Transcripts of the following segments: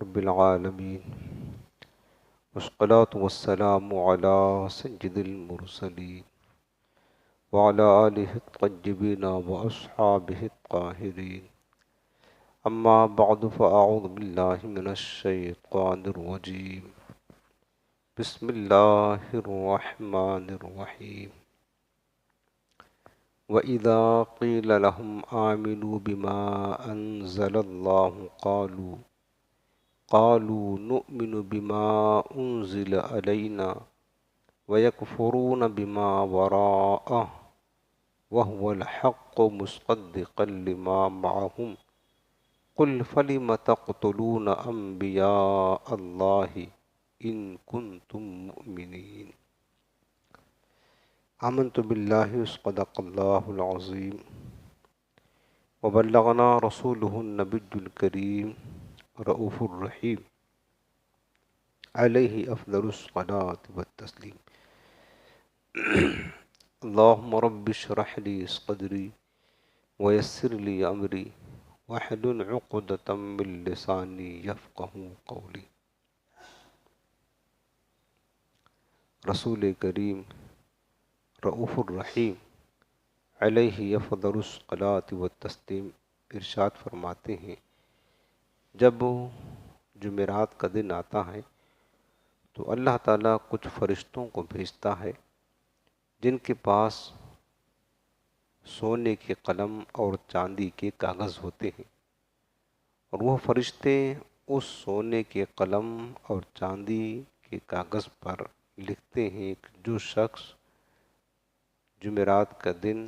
رب العالمين والصلاة والسلام على سيد المرسلين وعلى آله الطيبين وأصحابه الطاهرين أما بعد فأعوذ بالله من الشيطان الرجيم بسم الله الرحمن الرحيم وَإِذَا قِيلَ لَهُمْ آمِنُوا بِمَا أَنزَلَ اللَّهُ قَالُوا نُؤْمِنُ بِمَا أُنزِلَ عَلَيْنَا وَيَكْفُرُونَ بِمَا وَرَاءَهُ وَهُوَ الْحَقُّ مُصَدِّقًا لِمَا مَعَهُمْ قُلْ فَلِمَ تَقْتُلُونَ أَنْبِيَاءَ اللَّهِ إِن كُنتُم مُؤْمِنِينَ آمنت باللہ صدق اللہ العظیم وبلغنا رسوله النبی الکریم رؤوف الرحیم علیہ افضل الصلاة والتسلیم اللہم رب اشرح لی صدری ویسر لی امری واحلل عقدۃ من لسانی یفقہوا قولی۔ رسول کریم رؤوف الرحیم علیہ افضل الصلاۃ والتسلیم ارشاد فرماتے ہیں، جب جمعرات کا دن آتا ہے تو اللہ تعالیٰ کچھ فرشتوں کو بھیجتا ہے جن کے پاس سونے کے قلم اور چاندی کے کاغذ ہوتے ہیں، اور وہ فرشتے اس سونے کے قلم اور چاندی کے کاغذ پر لکھتے ہیں کہ جو شخص جمعرات کا دن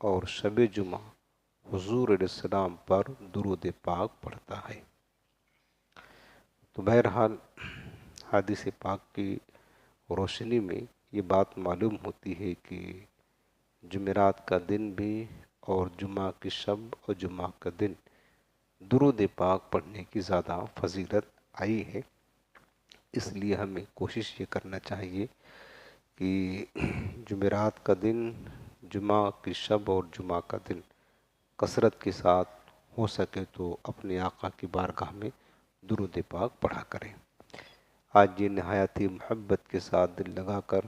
اور شب جمعہ حضور علیہ السلام پر درود پاک پڑھتا ہے۔ تو بہرحال حدیث پاک کی روشنی میں یہ بات معلوم ہوتی ہے کہ جمعرات کا دن بھی اور جمعہ کی شب اور جمعہ کا دن درود پاک پڑھنے کی زیادہ فضیلت آئی ہے۔ اس لیے ہمیں کوشش یہ کرنا چاہیے کہ جمعرات کا دن، جمعہ کی شب اور جمعہ کا دن کثرت کے ساتھ ہو سکے تو اپنے آقا کی بارگاہ میں درود پاک پڑھا کریں۔ آج یہ نہایتی محبت کے ساتھ دل لگا کر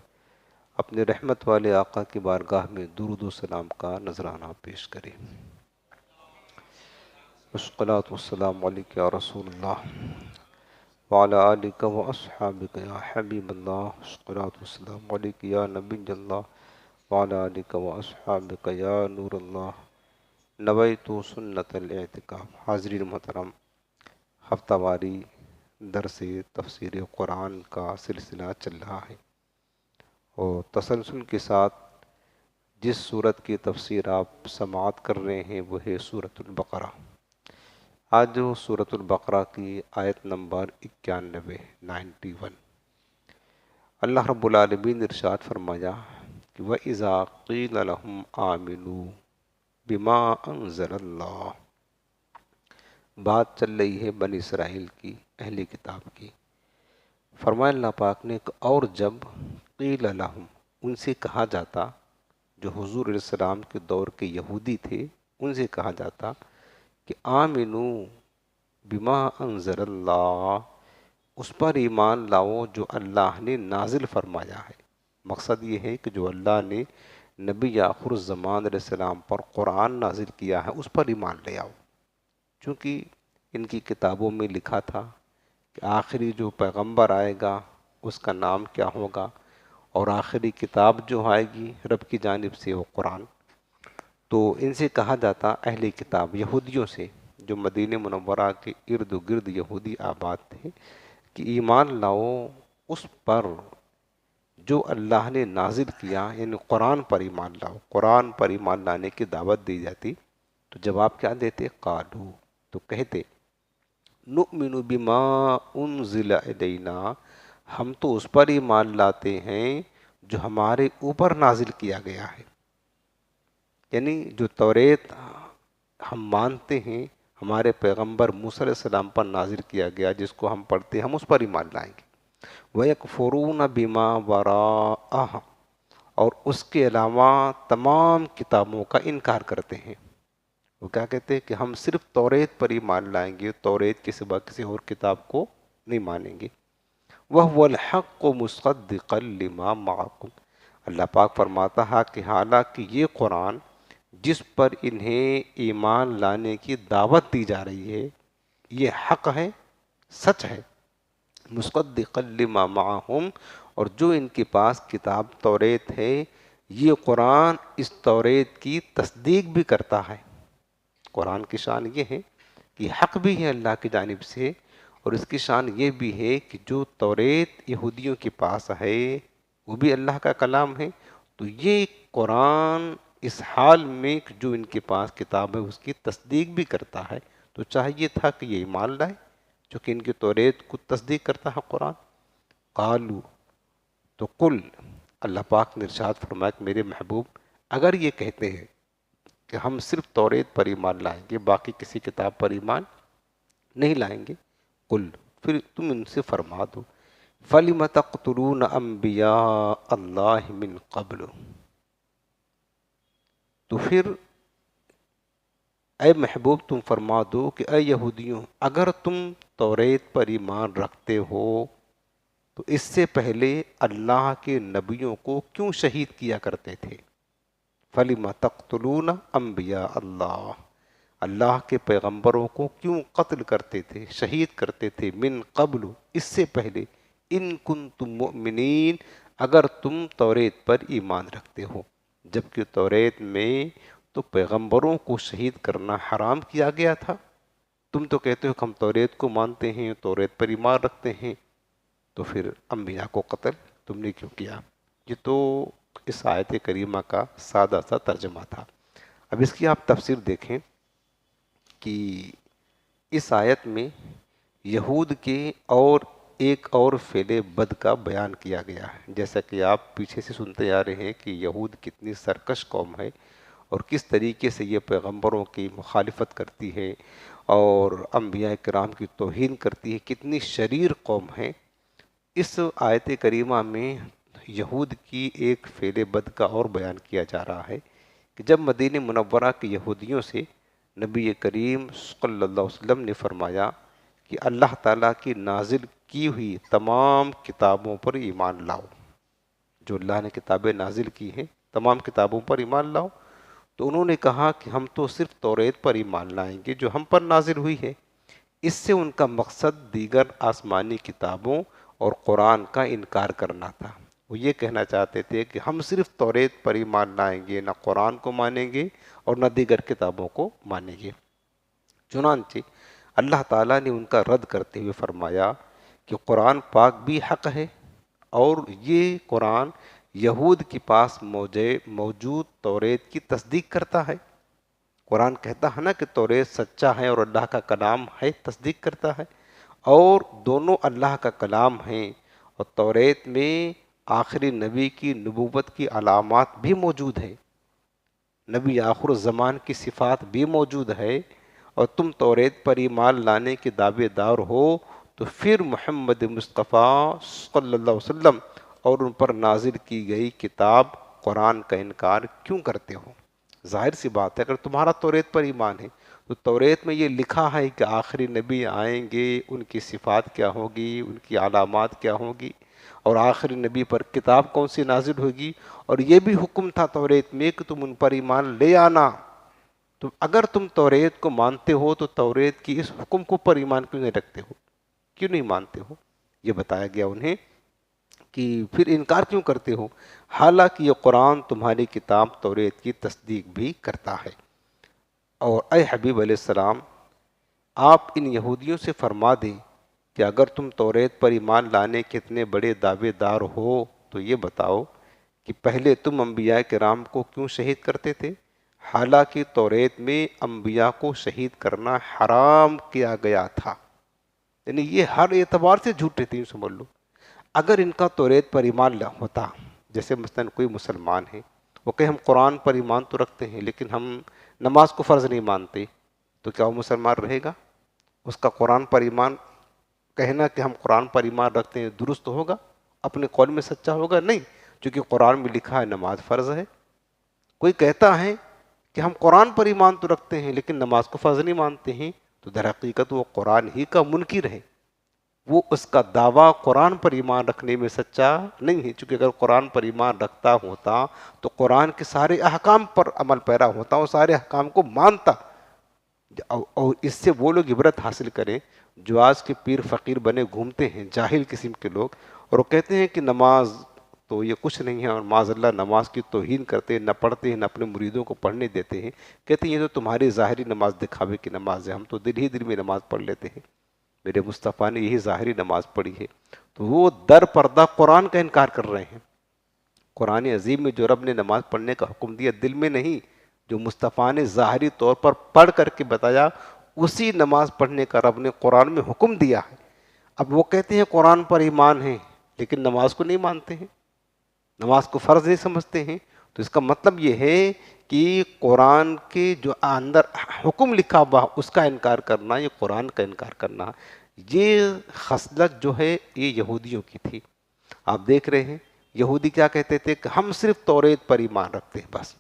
اپنے رحمت والے آقا کی بارگاہ میں درود و سلام کا نذرانہ پیش کریں۔ والصلاة والسلام علیک یا رسول اللہ وعلی آلک و اصحابک یا حبیب اللہ، والصلاة والسلام علیک یا نبی اللہ وعلی آلک و اصحابک یا نور اللہ، نویت سنت الاعتکاف۔ حاضرین محترم، ہفتہ واری درس تفسیر قرآن کا سلسلہ چل رہا ہے، اور تسلسل کے ساتھ جس سورت کی تفسیر آپ سماعت کر رہے ہیں وہ ہے سورۃ البقرہ۔ آج جو سورۃ البقرہ کی آیت نمبر 91 اللہ رب العالمین ارشاد فرمایا کہ وَإِذَا قِيلَ لَهُمْ آمِنُوا بِمَا أَنزَلَ اللَّهُ، بات چل رہی ہے بنی اسرائیل کی، اہل کتاب کی۔ فرمایا اللہ پاک نے کہ اور جب قیل لہم، ان سے کہا جاتا، جو حضور علیہ السلام کے دور کے یہودی تھے ان سے کہا جاتا کہ آمنو بما انزل اللہ، اس پر ایمان لاؤ جو اللہ نے نازل فرمایا ہے۔ مقصد یہ ہے کہ جو اللہ نے نبی آخر الزمان علیہ السلام پر قرآن نازل کیا ہے اس پر ایمان لے آؤ، چونکہ ان کی کتابوں میں لکھا تھا کہ آخری جو پیغمبر آئے گا اس کا نام کیا ہوگا، اور آخری کتاب جو آئے گی رب کی جانب سے وہ قرآن۔ تو ان سے کہا جاتا، اہل کتاب یہودیوں سے جو مدینہ منورہ کے ارد و گرد یہودی آباد تھے، کہ ایمان لاؤ اس پر جو اللہ نے نازل کیا، یعنی قرآن پر ایمان لاؤ۔ قرآن پر ایمان لانے کی دعوت دی جاتی تو جواب کیا دیتے؟ قالو، تو کہتے نؤمن بما انزل الینا، ہم تو اس پر ایمان لاتے ہیں جو ہمارے اوپر نازل کیا گیا ہے، یعنی جو توریت ہم مانتے ہیں ہمارے پیغمبر موسیٰ علیہ السلام پر نازل کیا گیا، جس کو ہم پڑھتے ہیں، ہم اس پر ایمان لائیں گے۔ وَيَكْفُرُونَ بِمَا وَرَاءَهُ، اور اس کے علاوہ تمام کتابوں کا انکار کرتے ہیں۔ وہ کیا کہتے ہیں کہ ہم صرف توریت پر ایمان لائیں گے، توریت کے سوا کسی اور کتاب کو نہیں مانیں گے۔ وَهُوَ الْحَقُّ مُصَدِّقًا لِمَا مَعَكُمْ، اللہ پاک فرماتا ہے کہ حالانکہ یہ قرآن جس پر انہیں ایمان لانے کی دعوت دی جا رہی ہے یہ حق ہے، سچ ہے، مصدقا لما معہم، اور جو ان کے پاس کتاب توریت ہے یہ قرآن اس توریت کی تصدیق بھی کرتا ہے۔ قرآن کی شان یہ ہے کہ حق بھی ہے اللہ کی جانب سے، اور اس کی شان یہ بھی ہے کہ جو توریت یہودیوں کے پاس ہے وہ بھی اللہ کا کلام ہے، تو یہ قرآن اس حال میں کہ جو ان کے پاس کتاب ہے اس کی تصدیق بھی کرتا ہے، تو چاہیے تھا کہ یہ ایمان لائے چونکہ ان کی توریت کو تصدیق کرتا ہے قرآن۔ قالو، تو قل، اللہ پاک نے ارشاد فرمایا کہ میرے محبوب اگر یہ کہتے ہیں کہ ہم صرف توریت پر ایمان لائیں گے باقی کسی کتاب پر ایمان نہیں لائیں گے، قل، پھر تم ان سے فرما دو، فَلِمَ تَقْتُلُونَ أَنْبِيَاءَ اللَّهِ مِنْ قَبْلُ، تو پھر اے محبوب تم فرما دو کہ اے یہودیوں اگر تم توریت پر ایمان رکھتے ہو تو اس سے پہلے اللہ کے نبیوں کو کیوں شہید کیا کرتے تھے؟ فَلِمَ تَقْتُلُونَ أَنْبِيَاءَ اللَّهِ، اللہ کے پیغمبروں کو کیوں قتل کرتے تھے، شہید کرتے تھے، من قبل، اس سے پہلے، ان کنتم مؤمنین، اگر تم توریت پر ایمان رکھتے ہو، جبکہ توریت میں تو پیغمبروں کو شہید کرنا حرام کیا گیا تھا۔ تم تو کہتے ہو کہ ہم توریت کو مانتے ہیں، توریت پر ایمان رکھتے ہیں، تو پھر انبیاء کو قتل تم نے کیوں کیا؟ یہ تو اس آیت کریمہ کا سادہ سا ترجمہ تھا۔ اب اس کی آپ تفسیر دیکھیں کہ اس آیت میں یہود کے اور ایک اور فعل بد کا بیان کیا گیا ہے، جیسا کہ آپ پیچھے سے سنتے آ رہے ہیں کہ یہود کتنی سرکش قوم ہے اور کس طریقے سے یہ پیغمبروں کی مخالفت کرتی ہے اور انبیاء کرام کی توہین کرتی ہے، کتنی شریر قوم ہے۔ اس آیت کریمہ میں یہود کی ایک فعل بد کا اور بیان کیا جا رہا ہے کہ جب مدینہ منورہ کے یہودیوں سے نبی کریم صلی اللہ علیہ وسلم نے فرمایا کہ اللہ تعالیٰ کی نازل کی ہوئی تمام کتابوں پر ایمان لاؤ، جو اللہ نے کتابیں نازل کی ہیں تمام کتابوں پر ایمان لاؤ، تو انہوں نے کہا کہ ہم تو صرف توریت پر ایمان لائیں گے جو ہم پر نازل ہوئی ہے۔ اس سے ان کا مقصد دیگر آسمانی کتابوں اور قرآن کا انکار کرنا تھا۔ وہ یہ کہنا چاہتے تھے کہ ہم صرف توریت پر ایمان لائیں گے، نہ قرآن کو مانیں گے اور نہ دیگر کتابوں کو مانیں گے۔ چنانچہ اللہ تعالیٰ نے ان کا رد کرتے ہوئے فرمایا کہ قرآن پاک بھی حق ہے، اور یہ قرآن یہود کے پاس موجود توریت کی تصدیق کرتا ہے۔ قرآن کہتا ہے نا کہ توریت سچا ہے اور اللہ کا کلام ہے، تصدیق کرتا ہے، اور دونوں اللہ کا کلام ہیں، اور توریت میں آخری نبی کی نبوت کی علامات بھی موجود ہے، نبی آخر الزمان کی صفات بھی موجود ہے، اور تم توریت پر ایمان لانے کے دعوے دار ہو تو پھر محمد مصطفیٰ صلی اللہ علیہ وسلم اور ان پر نازل کی گئی کتاب قرآن کا انکار کیوں کرتے ہو؟ ظاہر سی بات ہے اگر تمہارا توریت پر ایمان ہے تو توریت میں یہ لکھا ہے کہ آخری نبی آئیں گے، ان کی صفات کیا ہوگی، ان کی علامات کیا ہوگی، اور آخری نبی پر کتاب کون سی نازل ہوگی، اور یہ بھی حکم تھا توریت میں کہ تم ان پر ایمان لے آنا۔ تو اگر تم توریت کو مانتے ہو تو توریت کی اس حکم کو پر ایمان کیوں نہیں رکھتے ہو، کیوں نہیں مانتے ہو؟ یہ بتایا گیا انہیں کہ پھر انکار کیوں کرتے ہو، حالانکہ یہ قرآن تمہاری کتاب توریت کی تصدیق بھی کرتا ہے۔ اور اے حبیب علیہ السلام، آپ ان یہودیوں سے فرما دیں کہ اگر تم توریت پر ایمان لانے کے اتنے بڑے دعوے دار ہو تو یہ بتاؤ کہ پہلے تم انبیاء کرام کو کیوں شہید کرتے تھے، حالانکہ توریت میں انبیاء کو شہید کرنا حرام کیا گیا تھا۔ یعنی یہ ہر اعتبار سے جھوٹے تھے، سمجھ لو۔ اگر ان کا توریت پر ایمان ہوتا، جیسے مثلاً کوئی مسلمان ہے وہ کہ ہم قرآن پر ایمان تو رکھتے ہیں لیکن ہم نماز کو فرض نہیں مانتے، تو کیا وہ مسلمان رہے گا؟ اس کا قرآن پر ایمان کہنا کہ ہم قرآن پر ایمان رکھتے ہیں درست ہوگا؟ اپنے قول میں سچا ہوگا؟ نہیں، چونکہ قرآن میں لکھا ہے نماز فرض ہے۔ کوئی کہتا ہے کہ ہم قرآن پر ایمان تو رکھتے ہیں لیکن نماز کو فرض نہیں مانتے ہیں، تو در حقیقت وہ قرآن ہی کا منکر ہے، وہ اس کا دعویٰ قرآن پر ایمان رکھنے میں سچا نہیں ہے، چونکہ اگر قرآن پر ایمان رکھتا ہوتا تو قرآن کے سارے احکام پر عمل پیرا ہوتا، وہ سارے احکام کو مانتا، اور اس سے وہ لوگ عبرت حاصل کریں جو آج کے پیر فقیر بنے گھومتے ہیں، جاہل قسم کے لوگ، اور وہ کہتے ہیں کہ نماز تو یہ کچھ نہیں ہے، اور معاذ اللہ نماز کی توہین کرتے ہیں، نہ پڑھتے ہیں، نہ اپنے مریدوں کو پڑھنے دیتے ہیں، کہتے ہیں یہ تو تمہاری ظاہری نماز دکھاوے کی نماز ہے، ہم تو دل ہی دل میں نماز پڑھ لیتے ہیں، میرے مصطفیٰ نے یہی ظاہری نماز پڑھی ہے۔ تو وہ در پردہ قرآن کا انکار کر رہے ہیں۔ قرآن عظیم میں جو رب نے نماز پڑھنے کا حکم دیا دل میں نہیں، جو مصطفیٰ نے ظاہری طور پر پڑھ کر کے بتایا، اسی نماز پڑھنے کا رب نے قرآن میں حکم دیا ہے۔ اب وہ کہتے ہیں قرآن پر ایمان ہے لیکن نماز کو نہیں مانتے ہیں، نماز کو فرض نہیں سمجھتے ہیں، تو اس کا مطلب یہ ہے کہ قرآن کے جو اندر حکم لکھا ہوا اس کا انکار کرنا، یہ قرآن کا انکار کرنا، یہ خصلت جو ہے یہ یہودیوں کی تھی۔ آپ دیکھ رہے ہیں یہودی کیا کہتے تھے کہ ہم صرف توریت پر ایمان رکھتے ہیں، بس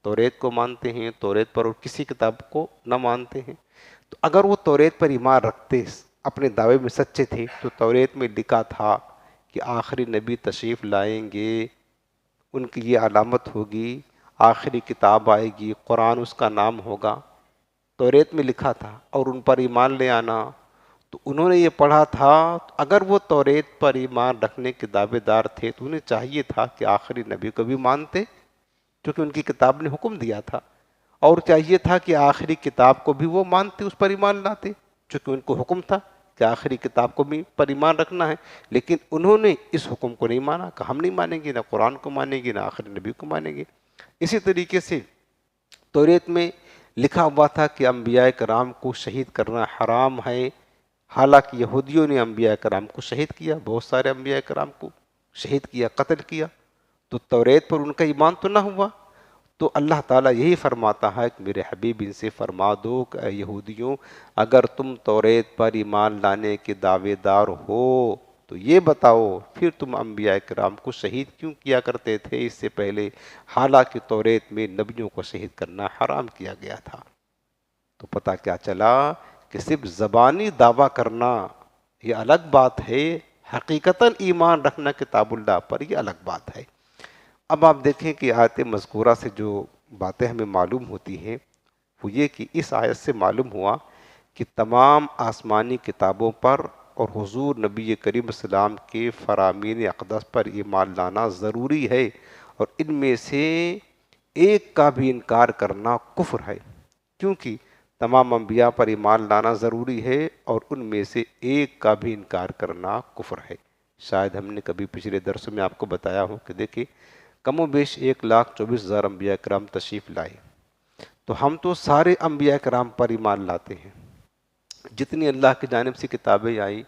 توریت کو مانتے ہیں، توریت پر اور کسی کتاب کو نہ مانتے ہیں۔ تو اگر وہ توریت پر ایمان رکھتے، اپنے دعوے میں سچے تھے، تو توریت میں لکھا تھا کہ آخری نبی تشریف لائیں گے، ان کی یہ علامت ہوگی، آخری کتاب آئے گی، قرآن اس کا نام ہوگا، توریت میں لکھا تھا، اور ان پر ایمان لے آنا۔ تو انہوں نے یہ پڑھا تھا، اگر وہ توریت پر ایمان رکھنے کے دعوے دار تھے تو انہیں چاہیے تھا کہ آخری نبی کو بھی مانتے، کیونکہ ان کی کتاب نے حکم دیا تھا، اور چاہیے تھا کہ آخری کتاب کو بھی وہ مانتے، اس پر ایمان لاتے، چونکہ ان کو حکم تھا کہ آخری کتاب کو بھی پر ایمان رکھنا ہے، لیکن انہوں نے اس حکم کو نہیں مانا کہ ہم نہیں مانیں گے، نہ قرآن کو مانیں گے، نہ آخری نبی کو مانیں گے۔ اسی طریقے سے توریت میں لکھا ہوا تھا کہ انبیاء کرام کو شہید کرنا حرام ہے، حالانکہ یہودیوں نے انبیاء کرام کو شہید کیا، بہت سارے انبیاء کرام کو شہید کیا، قتل کیا، تو توریت پر ان کا ایمان تو نہ ہوا۔ تو اللہ تعالیٰ یہی فرماتا ہے کہ میرے حبیب ان سے فرما دو کہ اے یہودیوں، اگر تم توریت پر ایمان لانے کے دعوے دار ہو تو یہ بتاؤ پھر تم انبیاء کرام کو شہید کیوں کیا کرتے تھے اس سے پہلے، حالانکہ توریت میں نبیوں کو شہید کرنا حرام کیا گیا تھا۔ تو پتہ کیا چلا کہ صرف زبانی دعویٰ کرنا یہ الگ بات ہے، حقیقتاً ایمان رکھنا کتاب اللہ پر یہ الگ بات ہے۔ اب آپ دیکھیں کہ آیت مذکورہ سے جو باتیں ہمیں معلوم ہوتی ہیں وہ یہ کہ اس آیت سے معلوم ہوا کہ تمام آسمانی کتابوں پر اور حضور نبی کریم السلام کے فرامین اقدس پر ایمان لانا ضروری ہے، اور ان میں سے ایک کا بھی انکار کرنا کفر ہے، کیونکہ تمام انبیاء پر ایمان لانا ضروری ہے اور ان میں سے ایک کا بھی انکار کرنا کفر ہے۔ شاید ہم نے کبھی پچھلے درسوں میں آپ کو بتایا ہو کہ دیکھیں کم و بیش 1,24,000 انبیاء کرام تشریف لائے، تو ہم تو سارے انبیاء کرام پر ایمان لاتے ہیں، جتنی اللہ کی جانب سے کتابیں آئی،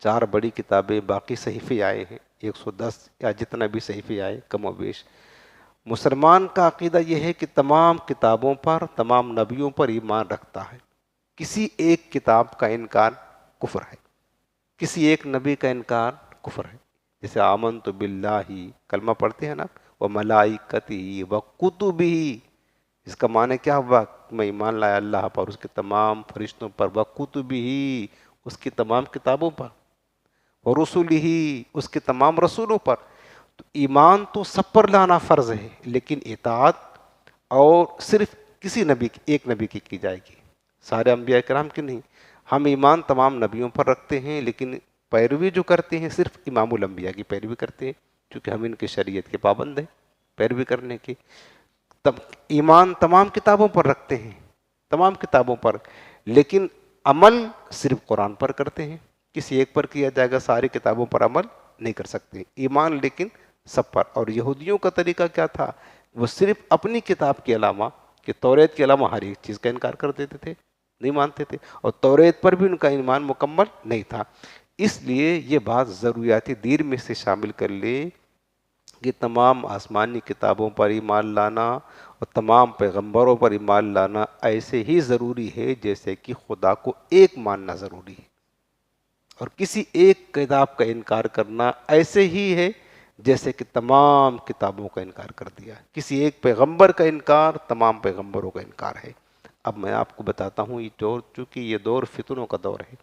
4 بڑی کتابیں، باقی صحیفے آئے ہیں 110 یا جتنا بھی صحیفے آئے کم و بیش۔ مسلمان کا عقیدہ یہ ہے کہ تمام کتابوں پر، تمام نبیوں پر ایمان رکھتا ہے، کسی ایک کتاب کا انکار کفر ہے، کسی ایک نبی کا انکار کفر ہے۔ جیسے آمنت باللہ، کلمہ پڑھتے ہیں نا، وملائکتہ وکتبہ، اس کا معنی کیا ہوا؟ میں ایمان لایا اللہ پر، اس کے تمام فرشتوں پر، وکتبہ، اس کی تمام کتابوں پر، ورسلہ، اس کے تمام رسولوں پر۔ تو ایمان تو سب پر لانا فرض ہے، لیکن اطاعت اور صرف کسی نبی کی، ایک نبی کی جائے گی، سارے انبیاء کرام کی نہیں۔ ہم ایمان تمام نبیوں پر رکھتے ہیں لیکن پیروی جو کرتے ہیں صرف امام الانبیاء کی پیروی کرتے ہیں، کیونکہ ہم ان کی شریعت کے پابند ہیں پیروی کرنے کی۔ تب ایمان تمام کتابوں پر رکھتے ہیں، تمام کتابوں پر، لیکن عمل صرف قرآن پر کرتے ہیں، کسی ایک پر کیا جائے گا، ساری کتابوں پر عمل نہیں کر سکتے۔ ایمان لیکن سب پر۔ اور یہودیوں کا طریقہ کیا تھا؟ وہ صرف اپنی کتاب کے علاوہ، کہ توریت کے علاوہ ہر ایک چیز کا انکار کر دیتے تھے، نہیں مانتے تھے، اور توریت پر بھی ان کا ایمان مکمل نہیں تھا۔ اس لیے یہ بات ضروریات دین میں سے شامل کر لے کہ تمام آسمانی کتابوں پر ایمان لانا اور تمام پیغمبروں پر ایمان لانا ایسے ہی ضروری ہے جیسے کہ خدا کو ایک ماننا ضروری ہے، اور کسی ایک کتاب کا انکار کرنا ایسے ہی ہے جیسے کہ تمام کتابوں کا انکار کر دیا. کسی ایک پیغمبر کا انکار تمام پیغمبروں کا انکار ہے. اب میں آپ کو بتاتا ہوں، یہ دور، چونکہ یہ دور فتنوں کا دور ہے.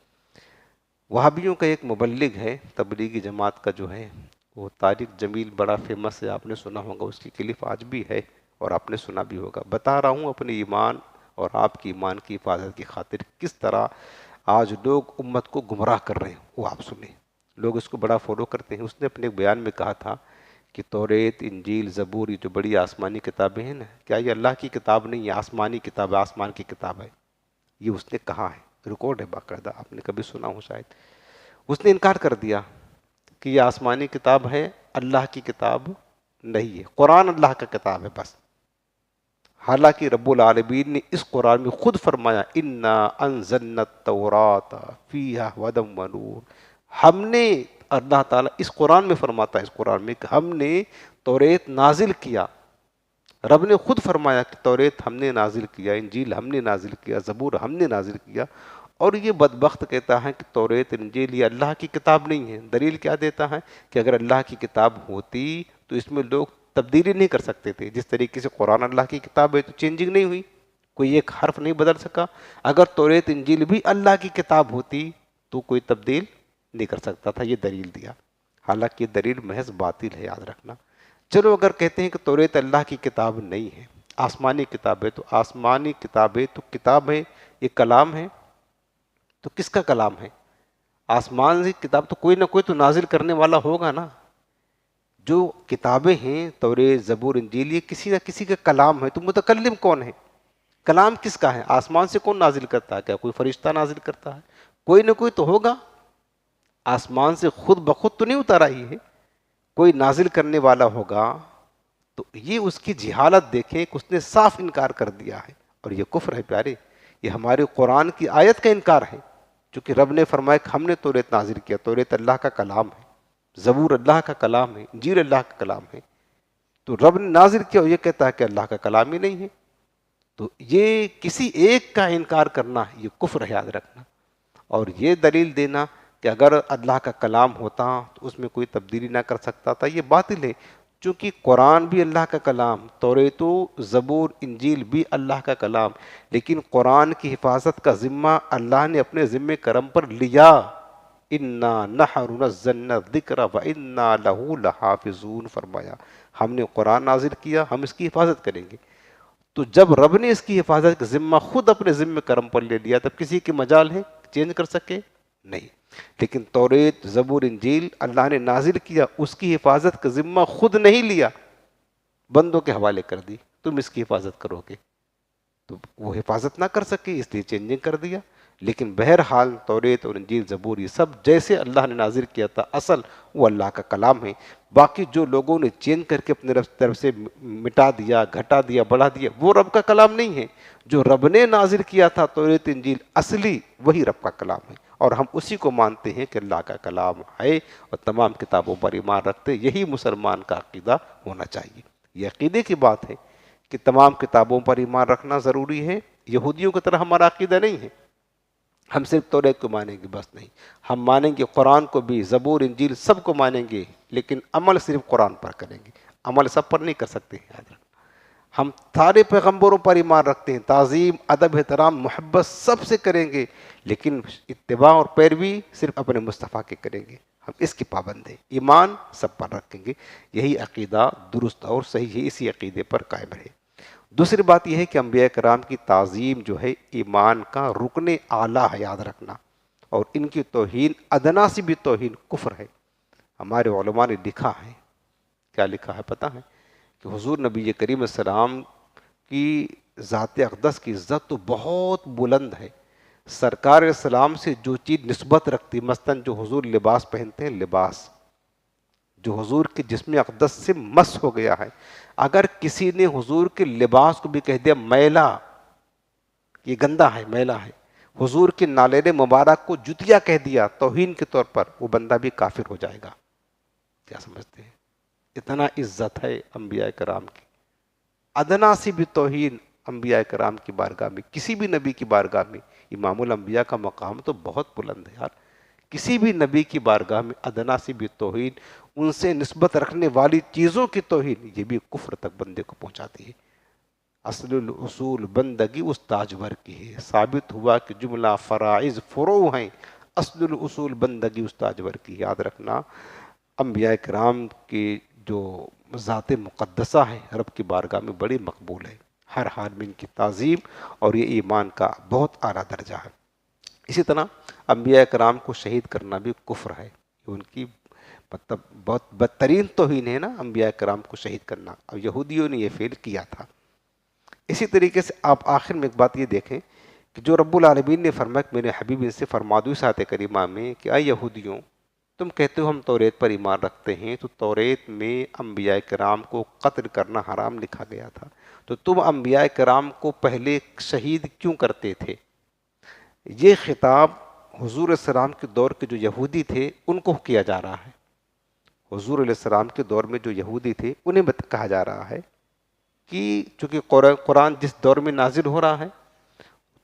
وہابیوں کا ایک مبلغ ہے، تبلیغی جماعت کا جو ہے وہ طارق جمیل، بڑا فیمس ہے، آپ نے سنا ہوگا، اس کی کلپ آج بھی ہے اور آپ نے سنا بھی ہوگا. بتا رہا ہوں اپنے ایمان اور آپ کی ایمان کی حفاظت کی خاطر کس طرح آج لوگ امت کو گمراہ کر رہے ہیں، وہ آپ سنیں. لوگ اس کو بڑا فالو کرتے ہیں. اس نے اپنے ایک بیان میں کہا تھا کہ توریت، انجیل، زبور، یہ جو بڑی آسمانی کتابیں ہیں نا، کیا یہ اللہ کی کتاب نہیں، یہ آسمانی کتاب ہے، آسمان کی کتاب ہے. یہ اس نے کہا ہے، ریکارڈ ہے باقاعدہ، آپ نے کبھی سنا ہو شاید. اس نے انکار کر دیا کہ یہ آسمانی کتاب ہے، اللہ کی کتاب نہیں ہے، قرآن اللہ کا کتاب ہے بس. حالانکہ رب العالمین نے اس قرآن میں خود فرمایا انا انزلنا التوراۃ فیہا ھدی ونور. ہم نے، اللہ تعالیٰ اس قرآن میں فرماتا ہے، اس قرآن میں کہ ہم نے توریت نازل کیا. رب نے خود فرمایا کہ توریت ہم نے نازل کیا، انجیل ہم نے نازل کیا، زبور ہم نے نازل کیا. اور یہ بدبخت کہتا ہے کہ توریت انجیل یہ اللہ کی کتاب نہیں ہے. دلیل کیا دیتا ہے کہ اگر اللہ کی کتاب ہوتی تو اس میں لوگ تبدیلی نہیں کر سکتے تھے. جس طریقے سے قرآن اللہ کی کتاب ہے تو چینجنگ نہیں ہوئی، کوئی ایک حرف نہیں بدل سکا. اگر توریت انجیل بھی اللہ کی کتاب ہوتی تو کوئی تبدیل نہیں کر سکتا تھا. یہ دلیل دیا، حالانکہ یہ دلیل محض باطل ہے، یاد رکھنا. چلو اگر کہتے ہیں کہ توریت اللہ کی کتاب نہیں ہے، آسمانی کتاب ہے، تو آسمانی کتاب ہے تو کتاب ہے، یہ کلام ہے، تو کس کا کلام ہے؟ آسمان سے کتاب تو کوئی نہ کوئی تو نازل کرنے والا ہوگا نا. جو کتابیں ہیں توریت، زبور، انجیل، یہ کسی نہ کسی کا کلام ہے. تو متکلم کون ہے؟ کلام کس کا ہے؟ آسمان سے کون نازل کرتا ہے؟ کیا کوئی فرشتہ نازل کرتا ہے؟ کوئی نہ کوئی تو ہوگا. آسمان سے خود بخود تو نہیں اترا ہی ہے، کوئی نازل کرنے والا ہوگا. تو یہ اس کی جہالت دیکھیں کہ اس نے صاف انکار کر دیا ہے، اور یہ کفر ہے پیارے. یہ ہمارے قرآن کی آیت کا انکار ہے، چونکہ رب نے فرمایا کہ ہم نے توریت نازل کیا. توریت اللہ کا کلام ہے، زبور اللہ کا کلام ہے، انجیل اللہ کا کلام ہے. تو رب نے نازل کیا اور یہ کہتا ہے کہ اللہ کا کلام ہی نہیں ہے. تو یہ کسی ایک کا انکار کرنا یہ کفر ہے، یاد رکھنا. اور یہ دلیل دینا کہ اگر اللہ کا کلام ہوتا تو اس میں کوئی تبدیلی نہ کر سکتا تھا، یہ باطل ہے. چونکہ قرآن بھی اللہ کا کلام، توریت و زبور انجیل بھی اللہ کا کلام، لیکن قرآن کی حفاظت کا ذمہ اللہ نے اپنے ذمہ کرم پر لیا. انا نحن نزلنا الذکر وانا لہ لحافظون، فرمایا ہم نے قرآن نازل کیا، ہم اس کی حفاظت کریں گے. تو جب رب نے اس کی حفاظت کا ذمہ خود اپنے ذمہ کرم پر لے لیا، تب کسی کی مجال ہے چینج کر سکے؟ نہیں. لیکن توریت، زبور، انجیل اللہ نے نازل کیا، اس کی حفاظت کا ذمہ خود نہیں لیا، بندوں کے حوالے کر دی، تم اس کی حفاظت کرو گے. تو وہ حفاظت نہ کر سکے اس لیے چینجنگ کر دیا. لیکن بہرحال توریت اور انجیل، زبور، یہ سب جیسے اللہ نے نازل کیا تھا اصل وہ اللہ کا کلام ہے. باقی جو لوگوں نے چینج کر کے اپنے طرف سے مٹا دیا، گھٹا دیا، بڑھا دیا، وہ رب کا کلام نہیں ہے. جو رب نے نازل کیا تھا توریت، انجیل، اصلی وہی رب کا کلام ہے، اور ہم اسی کو مانتے ہیں کہ اللہ کا کلام ہے، اور تمام کتابوں پر ایمان رکھتے. یہی مسلمان کا عقیدہ ہونا چاہیے. یہ عقیدے کی بات ہے کہ تمام کتابوں پر ایمان رکھنا ضروری ہے. یہودیوں کی طرح ہمارا عقیدہ نہیں ہے ہم صرف توریت کو مانیں گے بس، نہیں. ہم مانیں گے قرآن کو بھی، زبور، انجیل سب کو مانیں گے، لیکن عمل صرف قرآن پر کریں گے، عمل سب پر نہیں کر سکتے. یاد رکھنا ہم سارے پیغمبروں پر ایمان رکھتے ہیں، تعظیم، ادب، احترام، محبت سب سے کریں گے، لیکن اتباع اور پیروی صرف اپنے مصطفیٰ کے کریں گے. ہم اس کی پابند ہیں، ایمان سب پر رکھیں گے. یہی عقیدہ درست اور صحیح ہے، اسی عقیدے پر قائم رہے. دوسری بات یہ ہے کہ انبیاء کرام کی تعظیم جو ہے ایمان کا رکن اعلیٰ ہے، یاد رکھنا. اور ان کی توہین ادنا سے بھی توہین کفر ہے. ہمارے علماء نے لکھا ہے، کیا لکھا ہے پتہ ہے؟ کہ حضور نبی کریم السلام کی ذات اقدس کی عزت تو بہت بلند ہے. سرکار اسلام سے جو چیز نسبت رکھتی، مثلاً جو حضور لباس پہنتے ہیں، لباس جو حضور کے جسم اقدس سے مس ہو گیا ہے، اگر کسی نے حضور کے لباس کو بھی کہہ دیا میلا، یہ گندا ہے، میلا ہے، حضور کے نالین مبارک کو جتیا کہہ دیا توہین کے طور پر، وہ بندہ بھی کافر ہو جائے گا. کیا سمجھتے ہیں؟ اتنا عزت ہے انبیاء کرام کی. ادنا سے بھی توہین انبیاء کرام کی بارگاہ میں، کسی بھی نبی کی بارگاہ میں امام الانبیاء کا مقام تو بہت بلند ہے یار. کسی بھی نبی کی بارگاہ میں ادنا سی بھی توہین، ان سے نسبت رکھنے والی چیزوں کی توہین، یہ بھی کفر تک بندے کو پہنچاتی ہے۔ اصل الاصول بندگی اس تاجور کی ہے، ثابت ہوا کہ جملہ فرائض فروع ہیں، اصل الاصول بندگی اس تاجور کی۔ یاد رکھنا انبیاء کرام کی جو ذات مقدسہ ہے رب کی بارگاہ میں بڑی مقبول ہے، ہر حال میں ان کی تعظیم اور یہ ایمان کا بہت اعلیٰ درجہ ہے۔ اسی طرح انبیاء کرام کو شہید کرنا بھی کفر ہے، ان کی مطلب بہت بدترین توہین ہے نا انبیاء کرام کو شہید کرنا، اور یہودیوں نے یہ فعل کیا تھا۔ اسی طریقے سے آپ آخر میں ایک بات یہ دیکھیں کہ جو رب العالمین نے فرمایا کہ میرے حبیب ان سے فرما دو اس آیت کریمہ میں کہ اے یہودیوں، تم کہتے ہو ہم توریت پر ایمان رکھتے ہیں، تو توریت میں انبیاء کرام کو قتل کرنا حرام لکھا گیا تھا، تو تم انبیاء کرام کو پہلے شہید کیوں کرتے تھے؟ یہ خطاب حضور علیہ السلام کے دور کے جو یہودی تھے ان کو کیا جا رہا ہے۔ حضور علیہ السلام کے دور میں جو یہودی تھے انہیں کہا جا رہا ہے کہ چونکہ قرآن جس دور میں نازل ہو رہا ہے،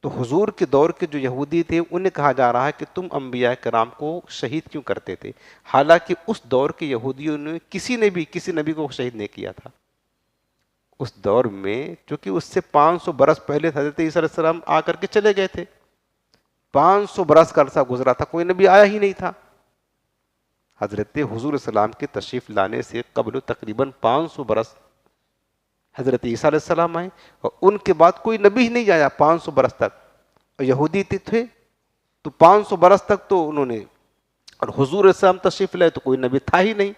تو حضور کے دور کے جو یہودی تھے انہیں کہا جا رہا ہے کہ تم انبیاء کرام کو شہید کیوں کرتے تھے، حالانکہ اس دور کے یہودیوں نے کسی نبی کو شہید نہیں کیا تھا۔ اس دور میں چونکہ اس سے 500 برس پہلے حضرت عیسیٰ علیہ السلام آ کر کے چلے گئے تھے، 500 برس کا عرصہ گزرا تھا، کوئی نبی آیا ہی نہیں تھا۔ حضرت حضور السلام کے تشریف لانے سے قبل تقریباً 500 برس حضرت عیسیٰ علیہ السلام آئے، اور ان کے بعد کوئی نبی ہی نہیں آیا 500 برس تک، اور یہودی تھے تو 500 برس تک تو انہوں نے، اور حضور علیہ السلام تشریف لائے تو کوئی نبی تھا ہی نہیں،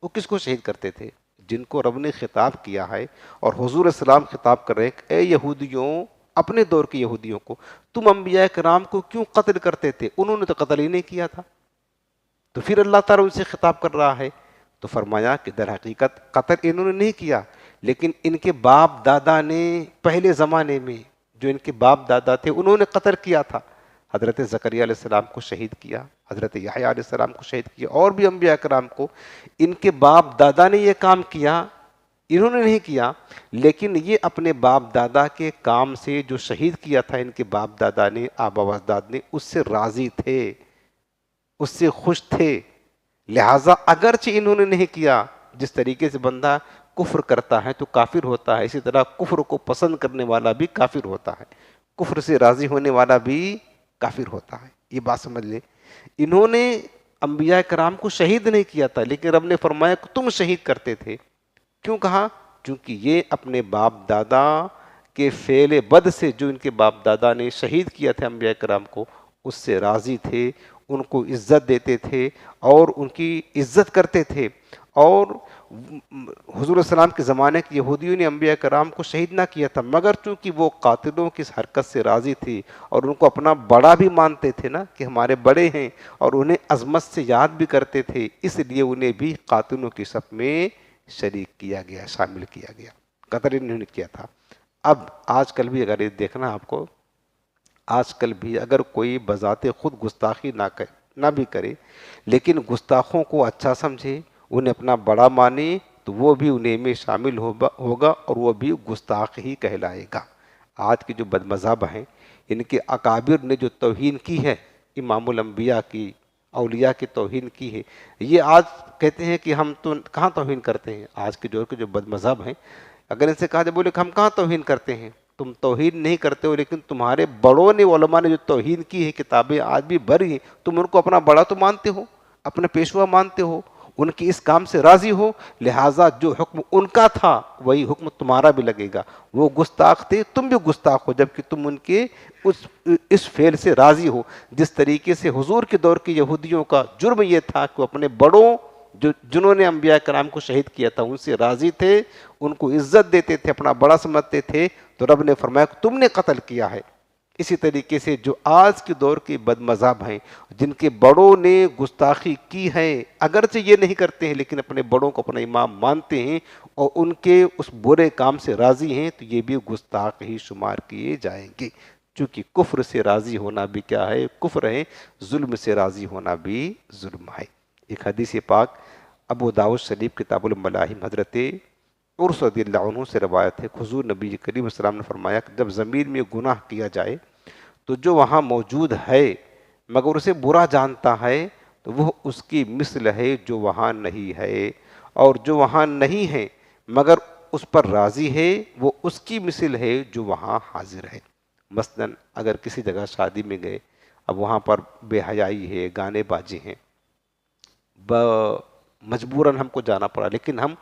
وہ کس کو شہید کرتے تھے؟ جن کو رب نے خطاب کیا ہے، اور حضور علیہ السلام خطاب کر رہے ہیں کہ اے یہودیوں، اپنے دور کے یہودیوں کو، تم انبیاء کرام کو کیوں قتل کرتے تھے؟ انہوں نے تو قتل ہی نہیں کیا تھا، تو پھر اللہ تعالیٰ ان سے خطاب کر رہا ہے، تو فرمایا کہ در حقیقت قتل انہوں نے نہیں کیا، لیکن ان کے باپ دادا نے پہلے زمانے میں جو ان کے باپ دادا تھے انہوں نے قتل کیا تھا۔ حضرت زکریا علیہ السلام کو شہید کیا، حضرت یحییٰ علیہ السلام کو شہید کیا، اور بھی انبیاء کرام کو ان کے باپ دادا نے یہ کام کیا، انہوں نے نہیں کیا، لیکن یہ اپنے باپ دادا کے کام سے جو شہید کیا تھا ان کے باپ دادا نے، آبا و اجداد نے، اس سے راضی تھے، اس سے خوش تھے، لہٰذا اگرچہ انہوں نے نہیں کیا، جس طریقے سے بندہ کفر کرتا ہے تو کافر ہوتا ہے، اسی طرح کفر کو پسند کرنے والا بھی کافر ہوتا ہے، کفر سے راضی ہونے والا بھی کافر ہوتا ہے، یہ بات سمجھ لیں۔ انہوں نے انبیاء کرام کو شہید نہیں کیا تھا، لیکن رب نے فرمایا کہ تم شہید کرتے تھے، کیوں کہا؟ چونکہ یہ اپنے باپ دادا کے فعل بد سے، جو ان کے باپ دادا نے شہید کیا تھا انبیاء کرام کو، اس سے راضی تھے، ان کو عزت دیتے تھے اور ان کی عزت کرتے تھے، اور حضور علیہ السلام کے زمانے کے یہودیوں نے انبیاء کرام کو شہید نہ کیا تھا، مگر چونکہ وہ قاتلوں کی حرکت سے راضی تھی اور ان کو اپنا بڑا بھی مانتے تھے نا کہ ہمارے بڑے ہیں، اور انہیں عظمت سے یاد بھی کرتے تھے، اس لیے انہیں بھی قاتلوں کی صف میں شریک کیا گیا، شامل کیا گیا، قتل انہوں نے کیا تھا۔ اب آج کل بھی اگر یہ دیکھنا آپ کو، آج کل بھی اگر کوئی بذات خود گستاخی نہ بھی کرے، لیکن گستاخوں کو اچھا سمجھے، انہیں اپنا بڑا مانے، تو وہ بھی انہیں میں شامل ہوگا اور وہ بھی گستاخ ہی کہلائے گا۔ آج کے جو بد مذہب ہیں، ان کے اکابر نے جو توہین کی ہے امام الانبیاء کی، اولیاء کی توہین کی ہے، یہ آج کہتے ہیں کہ ہم تو کہاں توہین کرتے ہیں۔ آج کے دور کے جو بد مذہب ہیں، اگر ان سے کہا جائے، بولے کہ ہم کہاں توہین کرتے ہیں، تم توہین نہیں کرتے ہو، لیکن تمہارے بڑوں نے، علماء نے جو توہین کی ہے، کتابیں آج بھی بھری ہیں، تم ان کو اپنا بڑا تو مانتے ہو، اپنا پیشوا مانتے ہو، ان کی اس کام سے راضی ہو، لہٰذا جو حکم ان کا تھا وہی حکم تمہارا بھی لگے گا۔ وہ گستاخ تھے، تم بھی گستاخ ہو، جبکہ تم ان کے اس فعل سے راضی ہو۔ جس طریقے سے حضور کے دور کے یہودیوں کا جرم یہ تھا کہ وہ اپنے بڑوں جنہوں نے انبیاء کرام کو شہید کیا تھا ان سے راضی تھے، ان کو عزت دیتے تھے، اپنا بڑا سمجھتے تھے، تو رب نے فرمایا کہ تم نے قتل کیا ہے۔ اسی طریقے سے جو آج کے دور کے بد مذہب ہیں، جن کے بڑوں نے گستاخی کی ہے، اگرچہ یہ نہیں کرتے ہیں لیکن اپنے بڑوں کو اپنا امام مانتے ہیں اور ان کے اس برے کام سے راضی ہیں، تو یہ بھی گستاخ ہی شمار کیے جائیں گے، چونکہ کفر سے راضی ہونا بھی کیا ہے؟ کفر ہے، ظلم سے راضی ہونا بھی ظلم ہے۔ ایک حدیث پاک ابو داؤد شریف کتاب الملاحم حضرت عرس رضی اللہ عنہ سے روایت ہے، حضور نبی کریم صلی اللہ علیہ وسلم نے فرمایا کہ جب زمین میں گناہ کیا جائے تو جو وہاں موجود ہے مگر اسے برا جانتا ہے تو وہ اس کی مثل ہے جو وہاں نہیں ہے، اور جو وہاں نہیں ہے مگر اس پر راضی ہے وہ اس کی مثل ہے جو وہاں حاضر ہے۔ مثلا اگر کسی جگہ شادی میں گئے، اب وہاں پر بے حیائی ہے، گانے بازی ہیں، مجبوراً ہم کو جانا پڑا، لیکن ہم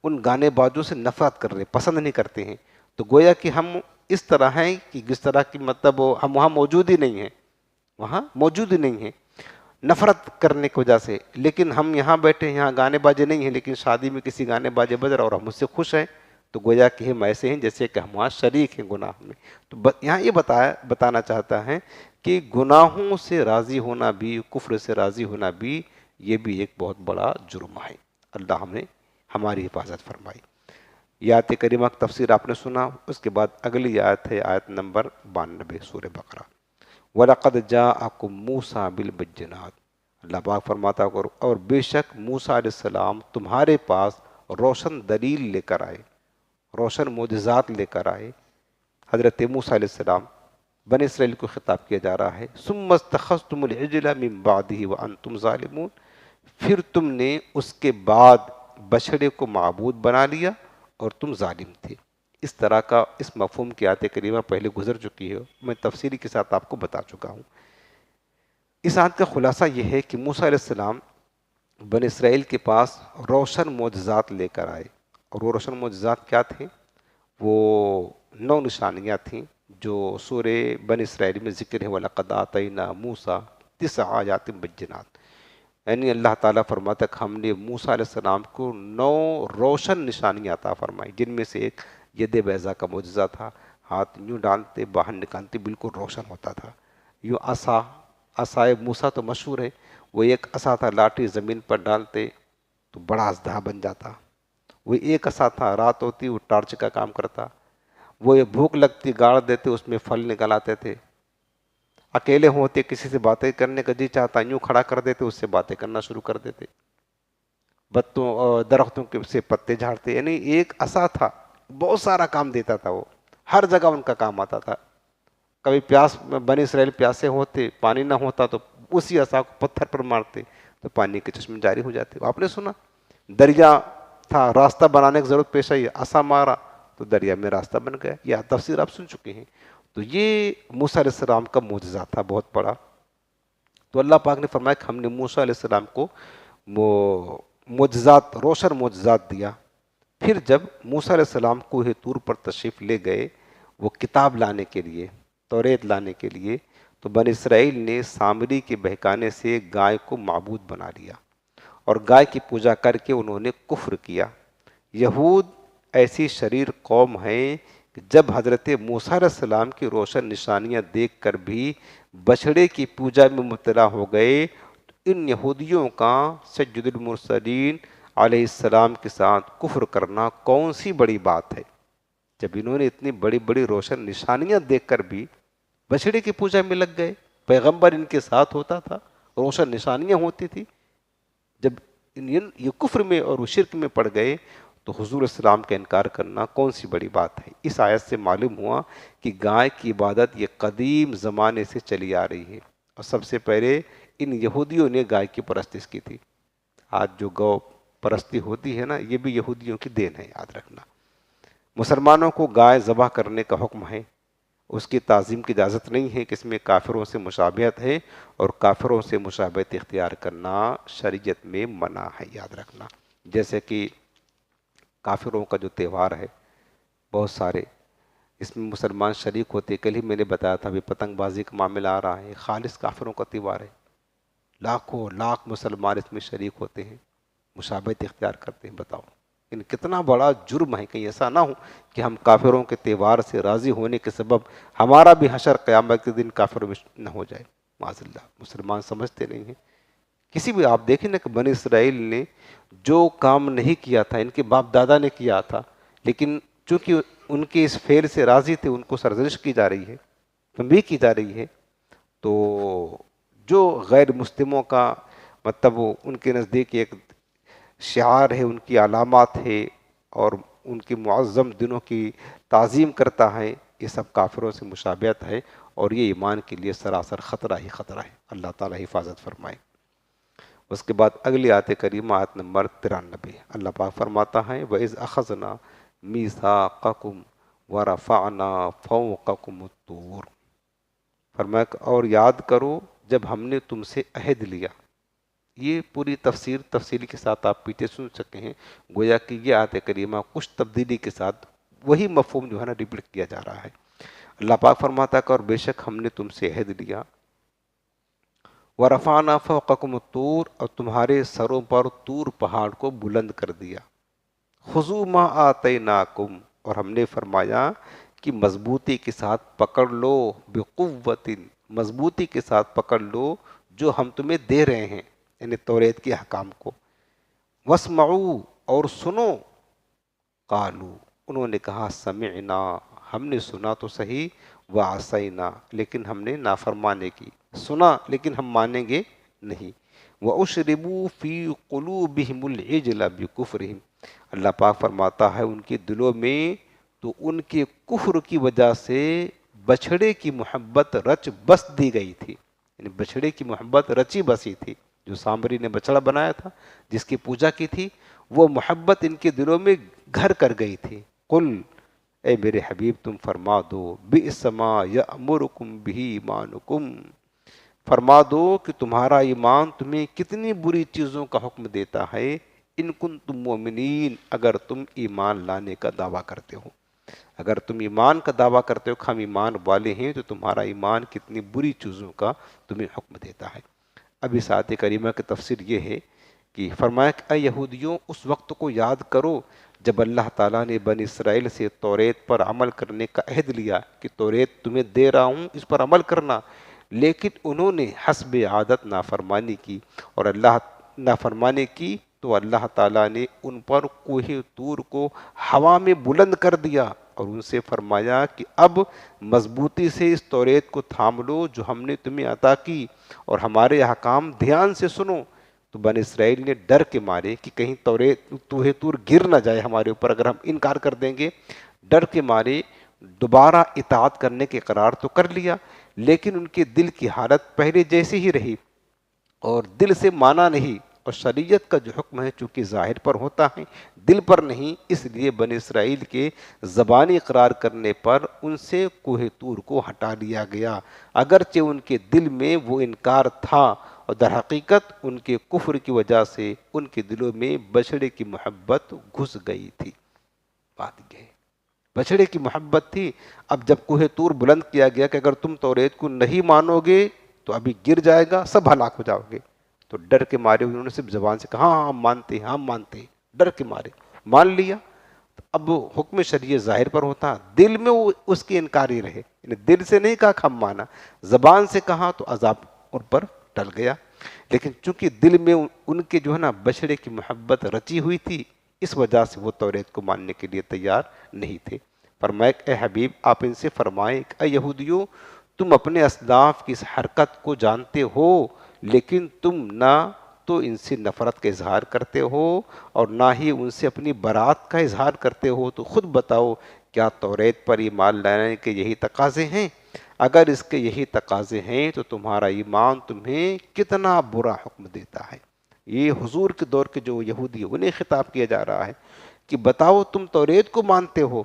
ان گانے بازوں سے نفرت کر رہے، پسند نہیں کرتے ہیں، تو گویا کہ ہم اس طرح ہیں کہ جس طرح کی مطلب ہم وہاں موجود ہی نہیں ہیں، وہاں موجود ہی نہیں ہیں نفرت کرنے کی وجہ سے۔ لیکن ہم یہاں بیٹھے ہیں، یہاں گانے باجے نہیں ہیں، لیکن شادی میں کسی گانے باجے بج رہا اور ہم اس سے خوش ہیں، تو گویا کہ ہم ایسے ہیں جیسے کہ ہم وہاں شریک ہیں گناہ میں۔ تو یہاں یہ بتانا چاہتا ہے کہ گناہوں سے راضی ہونا بھی، کفر سے راضی ہونا بھی، یہ بھی ایک بہت بڑا جرم ہے۔ اللہ ہم نے ہماری حفاظت فرمائی۔ یہ آیت کریمہ کی تفسیر آپ نے سنا، اس کے بعد اگلی آیت ہے آیت نمبر 92 سورہ بقرہ۔ وَلَقَدْ جَاءَكُم مُوسَىٰ بِالْبَيِّنَاتِ، اللہ پاک فرماتا ہے اور بے شک موسیٰ علیہ السلام تمہارے پاس روشن دلیل لے کر آئے، روشن معجزات لے کر آئے۔ حضرت موسیٰ علیہ السلام، بنی اسرائیل کو خطاب کیا جا رہا ہے، ثُمَّ اتَّخَذْتُمُ الْعِجْلَ مِن بَعْدِهِ وَأَنْتُمْ ظَالِمُونَ، پھر تم نے اس کے بعد بچھڑے کو معبود بنا لیا اور تم ظالم تھے۔ اس طرح کا اس مفہوم کی آیت کریمہ پہلے گزر چکی ہے، میں تفصیلی کے ساتھ آپ کو بتا چکا ہوں۔ اس آیت کا خلاصہ یہ ہے کہ موسیٰ علیہ السلام بنی اسرائیل کے پاس روشن معجزات لے کر آئے، اور وہ روشن معجزات کیا تھے؟ وہ 9 نشانیاں تھیں جو سورہ بنی اسرائیل میں ذکر ہے، وَلَقَدْ آتَيْنَا مُوسَىٰ 9 آیات بَيِّنَاتٍ، یعنی اللہ تعالیٰ فرماتا کہ ہم نے موسیٰ علیہ السلام کو 9 روشن نشانیاں عطا فرمائی، جن میں سے ایک ید بیضا کا معجزہ تھا، ہاتھ یوں ڈالتے باہر نکالتے بالکل روشن ہوتا تھا۔ یوں عصائے موسیٰ تو مشہور ہے، وہ ایک عصا تھا، لاٹھی زمین پر ڈالتے تو بڑا اژدہا بن جاتا۔ وہ ایک عصا تھا، رات ہوتی وہ ٹارچ کا کام کرتا۔ وہ بھوک لگتی گاڑ دیتے، اس میں پھل نکل آتے تھے۔ اکیلے ہوتے کسی سے باتیں کرنے کا جی چاہتا، یوں کھڑا کر دیتے، اس سے باتیں کرنا شروع کر دیتے۔ درختوں کے سے پتے جھاڑتے، یعنی ایک عصا تھا، بہت سارا کام دیتا تھا، وہ ہر جگہ ان کا کام آتا تھا۔ کبھی پیاس، بنی اسرائیل پیاسے ہوتے، پانی نہ ہوتا تو اسی عصا کو پتھر پر مارتے تو پانی کے چشمے جاری ہو جاتے۔ آپ نے سنا دریا تھا، راستہ بنانے کی ضرورت پیش آئی، عصا مارا تو دریا میں راستہ بن گیا۔ یہ تفسیر آپ سن چکے ہیں۔ تو یہ موسیٰ علیہ السلام کا معجزہ تھا بہت بڑا۔ تو اللہ پاک نے فرمایا کہ ہم نے موسیٰ علیہ السلام کو معجزات، روشن معجزات دیا۔ پھر جب موسیٰ علیہ السلام کوہ طور پر تشریف لے گئے وہ کتاب لانے کے لیے، توریت لانے کے لیے، تو بنی اسرائیل نے سامری کے بہکانے سے گائے کو معبود بنا لیا اور گائے کی پوجا کر کے انہوں نے کفر کیا۔ یہود ایسی شریر قوم ہیں کہ جب حضرت موسیٰ علیہ السلام کی روشن نشانیاں دیکھ کر بھی بچھڑے کی پوجا میں مبتلا ہو گئے، تو ان یہودیوں کا سید المرسلین علیہ السلام کے ساتھ کفر کرنا کون سی بڑی بات ہے؟ جب انہوں نے اتنی بڑی بڑی روشن نشانیاں دیکھ کر بھی بچھڑے کی پوجا میں لگ گئے، پیغمبر ان کے ساتھ ہوتا تھا، روشن نشانیاں ہوتی تھی، جب یہ کفر میں اور شرک میں پڑ گئے تو حضور السلام کا انکار کرنا کون سی بڑی بات ہے؟ اس آیت سے معلوم ہوا کہ گائے کی عبادت یہ قدیم زمانے سے چلی آ رہی ہے، اور سب سے پہلے ان یہودیوں نے گائے کی پرستش کی تھی۔ آج جو گو پرستی ہوتی ہے نا، یہ بھی یہودیوں کی دین ہے، یاد رکھنا۔ مسلمانوں کو گائے ذبح کرنے کا حکم ہے، اس کی تعظیم کی اجازت نہیں ہے کہ اس میں کافروں سے مشابہت ہے، اور کافروں سے مشابہت اختیار کرنا شریعت میں منع ہے، یاد رکھنا۔ جیسے کہ کافروں کا جو تہوار ہے بہت سارے، اس میں مسلمان شریک ہوتے، کل ہی میں نے بتایا تھا، ابھی پتنگ بازی کا معاملہ آ رہا ہے، خالص کافروں کا تہوار ہے، لاکھوں لاکھ مسلمان اس میں شریک ہوتے ہیں، مشابہت اختیار کرتے ہیں۔ بتاؤ کتنا بڑا جرم ہے، کہیں ایسا نہ ہو کہ ہم کافروں کے تہوار سے راضی ہونے کے سبب ہمارا بھی حشر قیامت کے دن کافروں میں نہ ہو جائے، معاذ اللہ۔ مسلمان سمجھتے نہیں ہیں کسی بھی، آپ دیکھیں نا کہ بنی اسرائیل نے جو کام نہیں کیا تھا، ان کے باپ دادا نے کیا تھا، لیکن چونکہ ان کے اس فعل سے راضی تھے، ان کو سرزنش کی جا رہی ہے، تنبیہ کی جا رہی ہے، تو جو غیر مسلموں کا مطلب وہ ان کے نزدیک ایک شعار ہے، ان کی علامات ہے، اور ان کی معظم دنوں کی تعظیم کرتا ہے، یہ سب کافروں سے مشابہت ہے، اور یہ ایمان کے لیے سراسر خطرہ ہی خطرہ ہے۔ اللہ تعالیٰ حفاظت فرمائے۔ اس کے بعد اگلی آیت کریمہ آیت نمبر 93، اللہ پاک فرماتا ہے وَإِذْ أَخَذْنَا مِيثَاقَكُمْ وَرَفَعْنَا فَوْقَكُمُ الطُّورَ، فرمایا کہ اور یاد کرو جب ہم نے تم سے عہد لیا۔ یہ پوری تفصیلی کے ساتھ آپ پیچھے سن سکتے ہیں، گویا کہ یہ آیت کریمہ کچھ تبدیلی کے ساتھ وہی مفہوم جو ہے نا ریپیٹ کیا جا رہا ہے۔ اللہ پاک فرماتا ہے کہ اور بے شک ہم نے تم سے عہد لیا، وَرَفَعْنَا فَوْقَكُمُ الطُّورَ، اور تمہارے سروں پر طور پہاڑ کو بلند کر دیا، خُذُوا مَا آتَيْنَاكُمْ، اور ہم نے فرمایا کہ مضبوطی کے ساتھ پکڑ لو، بِقُوَّةٍ، مضبوطی کے ساتھ پکڑ لو جو ہم تمہیں دے رہے ہیں، یعنی توریت کے احکام کو، وَاسْمَعُوا، اور سنو، قالوا، انہوں نے کہا سمعنا، ہم نے سنا تو صحیح، وعصینا، لیکن ہم نے نافرمانی کی، سنا لیکن ہم مانیں گے نہیں، وَأُشْرِبُوا فِي قُلُوبِهِمُ الْعِجْلَ بِكُفْرِهِمْ، اللہ پاک فرماتا ہے ان کے دلوں میں تو ان کے کفر کی وجہ سے بچھڑے کی محبت رچ بس دی گئی تھی، یعنی بچھڑے کی محبت رچی بسی تھی، جو سامری نے بچڑا بنایا تھا، جس کی پوجا کی تھی، وہ محبت ان کے دلوں میں گھر کر گئی تھی۔ قل، اے میرے حبیب تم فرما دو، بئس ما یأمرکم بہ ایمانکم، فرما دو کہ تمہارا ایمان تمہیں کتنی بری چیزوں کا حکم دیتا ہے، ان کنتم مؤمنین، اگر تم ایمان لانے کا دعویٰ کرتے ہو، اگر تم ایمان کا دعویٰ کرتے ہو کہ ہم ایمان والے ہیں، تو تمہارا ایمان کتنی بری چیزوں کا تمہیں حکم دیتا ہے۔ اب اس آیت کریمہ کی تفسیر یہ ہے کہ فرمایا کہ اے یہودیوں، اس وقت کو یاد کرو جب اللہ تعالیٰ نے بنی اسرائیل سے توریت پر عمل کرنے کا عہد لیا کہ توریت تمہیں دے رہا ہوں، اس پر عمل کرنا، لیکن انہوں نے حسب عادت نافرمانی کی، اور اللہ نافرمانی کی تو اللہ تعالیٰ نے ان پر کوہ طور کو ہوا میں بلند کر دیا، اور ان سے فرمایا کہ اب مضبوطی سے اس توریت کو تھام لو جو ہم نے تمہیں عطا کی، اور ہمارے احکام دھیان سے سنو۔ تو بنی اسرائیل نے ڈر کے مارے کہ کہیں کوہ طور گر نہ جائے ہمارے اوپر اگر ہم انکار کر دیں گے، ڈر کے مارے دوبارہ اطاعت کرنے کے قرار تو کر لیا، لیکن ان کے دل کی حالت پہلے جیسی ہی رہی، اور دل سے مانا نہیں، اور شریعت کا جو حکم ہے چونکہ ظاہر پر ہوتا ہے دل پر نہیں، اس لیے بنی اسرائیل کے زبانی اقرار کرنے پر ان سے کوہ طور کو ہٹا لیا گیا، اگرچہ ان کے دل میں وہ انکار تھا، اور در حقیقت ان کے کفر کی وجہ سے ان کے دلوں میں بچڑے کی محبت گھس گئی تھی۔ بات یہ ہے، بچڑے کی محبت تھی۔ اب جب کوہ طور بلند کیا گیا کہ اگر تم توریت کو نہیں مانو گے تو ابھی گر جائے گا، سب ہلاک ہو جاؤ گے، تو ڈر کے مارے انہوں نے صرف زبان سے کہا ہاں ہم مانتے ہیں، ہم مانتے ہیں، ڈر کے مارے مان لیا۔ اب حکم شریعت ظاہر پر ہوتا، دل میں وہ اس کی انکاری رہے، یعنی دل سے نہیں کہا کہ ہم مانا، زبان سے کہا تو عذاب ان پر ٹل گیا، لیکن چونکہ دل میں ان کے جو ہے نا بچڑے کی محبت رچی ہوئی تھی، اس وجہ سے وہ توریت کو ماننے کے لیے تیار نہیں تھے۔ فرمایا کہ اے حبیب آپ ان سے فرمائیں کہ اے یہودیوں، تم اپنے اسلاف کی اس حرکت کو جانتے ہو، لیکن تم نہ تو ان سے نفرت کا اظہار کرتے ہو اور نہ ہی ان سے اپنی برات کا اظہار کرتے ہو، تو خود بتاؤ کیا توریت پر ایمان لانے کے یہی تقاضے ہیں؟ اگر اس کے یہی تقاضے ہیں تو تمہارا ایمان تمہیں کتنا برا حکم دیتا ہے۔ یہ حضور کے دور کے جو یہودی انہیں خطاب کیا جا رہا ہے کہ بتاؤ تم توریت کو مانتے ہو،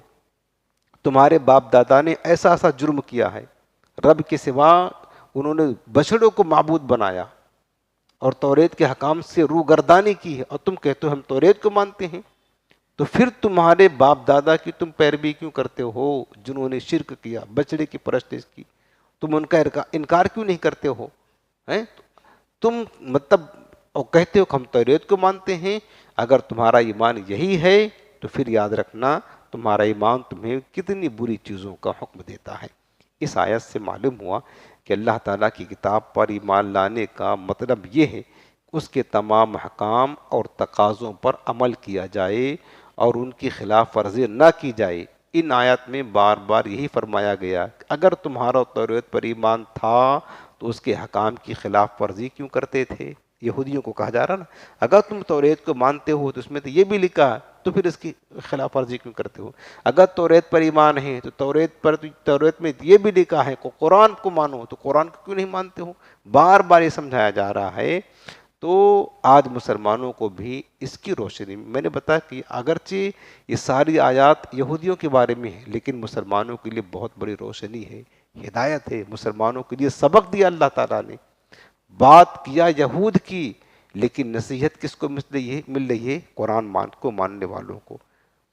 تمہارے باپ دادا نے ایسا ایسا جرم کیا ہے، رب کے سوا انہوں نے بچڑوں کو معبود بنایا اور توریت کے حکام سے روگردانی کی ہے، اور تم کہتے ہو ہم توریت کو مانتے ہیں، تو پھر تمہارے باپ دادا کی تم پیروی کیوں کرتے ہو جنہوں نے شرک کیا، بچڑے کی پرستش کی، تم ان کا انکار کیوں نہیں کرتے ہو؟ تم مطلب اور کہتے ہو کہ ہم توریت کو مانتے ہیں، اگر تمہارا ایمان یہی ہے تو پھر یاد رکھنا تمہارا ایمان تمہیں کتنی بری چیزوں کا حکم دیتا ہے۔ اس آیت سے معلوم ہوا کہ اللہ تعالیٰ کی کتاب پر ایمان لانے کا مطلب یہ ہے اس کے تمام احکام اور تقاضوں پر عمل کیا جائے اور ان کی خلاف ورزی نہ کی جائے۔ ان آیات میں بار بار یہی فرمایا گیا کہ اگر تمہارا توریت پر ایمان تھا تو اس کے حکام کی خلاف ورزی کیوں کرتے تھے؟ یہودیوں کو کہا جا رہا نا، اگر تم توریت کو مانتے ہو تو اس میں تو یہ بھی لکھا تو پھر اس کی خلاف ورزی کیوں کرتے ہو؟ اگر توریت پر ایمان ہے تو توریت میں یہ بھی لکھا ہے کہ قرآن کو مانو، تو قرآن کو کیوں نہیں مانتے ہو؟ بار بار یہ سمجھایا جا رہا ہے۔ تو آج مسلمانوں کو بھی اس کی روشنی میں نے بتایا کہ اگرچہ یہ ساری آیات یہودیوں کے بارے میں ہے، لیکن مسلمانوں کے لیے بہت بڑی روشنی ہے، ہدایت ہے، مسلمانوں کے لیے سبق دیا اللہ تعالیٰ نے۔ بات کیا یہود کی، لیکن نصیحت کس کو مل رہی ہے؟ قرآن کو ماننے والوں کو،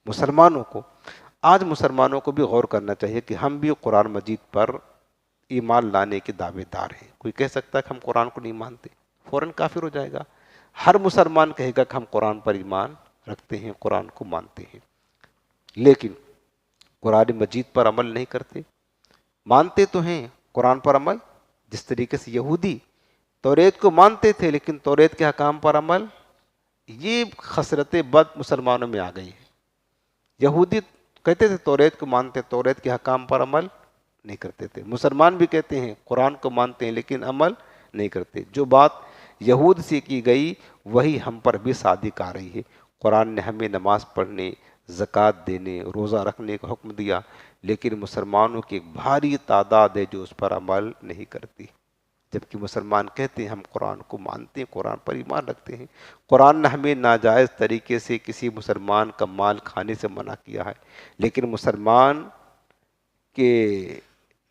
مسلمانوں کو۔ آج مسلمانوں کو بھی غور کرنا چاہیے کہ ہم بھی قرآن مجید پر ایمان لانے کے دعوے دار ہیں۔ کوئی کہہ سکتا ہے کہ ہم قرآن کو نہیں مانتے، فوراً کافر ہو جائے گا۔ ہر مسلمان کہے گا کہ ہم قرآن پر ایمان رکھتے ہیں، قرآن کو مانتے ہیں، لیکن قرآن مجید پر عمل نہیں کرتے۔ مانتے تو ہیں قرآن پر عمل، جس طریقے سے یہودی توریت کو مانتے تھے لیکن توریت کے حکام پر عمل، یہ خسرت بد مسلمانوں میں آ گئی ہے۔ یہودی کہتے تھے توریت کو مانتے، توریت کے حکام پر عمل نہیں کرتے تھے۔ مسلمان بھی کہتے ہیں قرآن کو مانتے ہیں لیکن عمل نہیں کرتے۔ جو بات یہود سے کی گئی وہی ہم پر بھی صادق آ رہی ہے۔ قرآن نے ہمیں نماز پڑھنے، زکوٰۃ دینے، روزہ رکھنے کا حکم دیا، لیکن مسلمانوں کی ایک بھاری تعداد ہے جو اس پر عمل نہیں کرتی، جبکہ مسلمان کہتے ہیں ہم قرآن کو مانتے ہیں، قرآن پر ایمان رکھتے ہیں۔ قرآن نے ہمیں ناجائز طریقے سے کسی مسلمان کا مال کھانے سے منع کیا ہے، لیکن